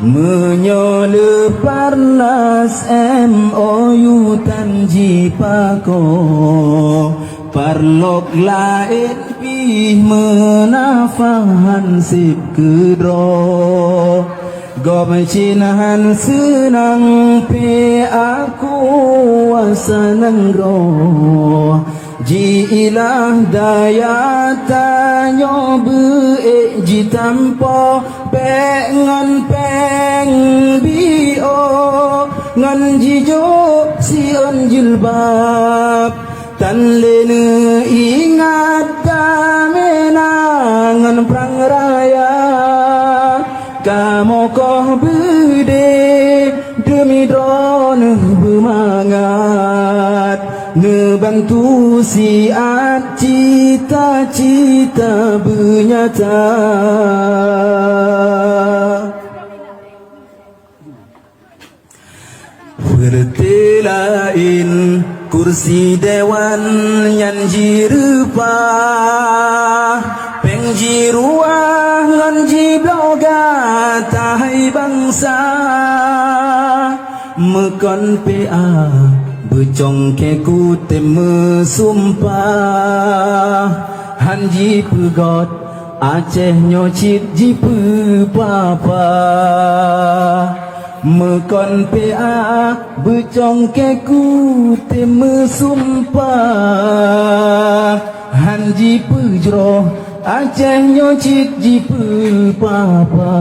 Menyole Parnas MOU Tanji Pako Parlok lain pih menafahan sip kedro Gom cinahan senang pe aku wasanang roh Ji ilah daya tanyo be ji tampo pe ngan peng bio ngan ji jo sion jilbab tan lene ingat damena ngan prang raya kamu koh bede demi drone bermangat ngebantu siat cita-cita bernyata. Bertelain kursi dewan yang jirupa pengjiruah ngan jibloga tahai bangsa mekon PA becong ke ku teme sumpah hanji pegot Aceh nyocit ji papa mekon PA becong ke ku teme sumpah hanji pejroh Aceh nyocit ji papa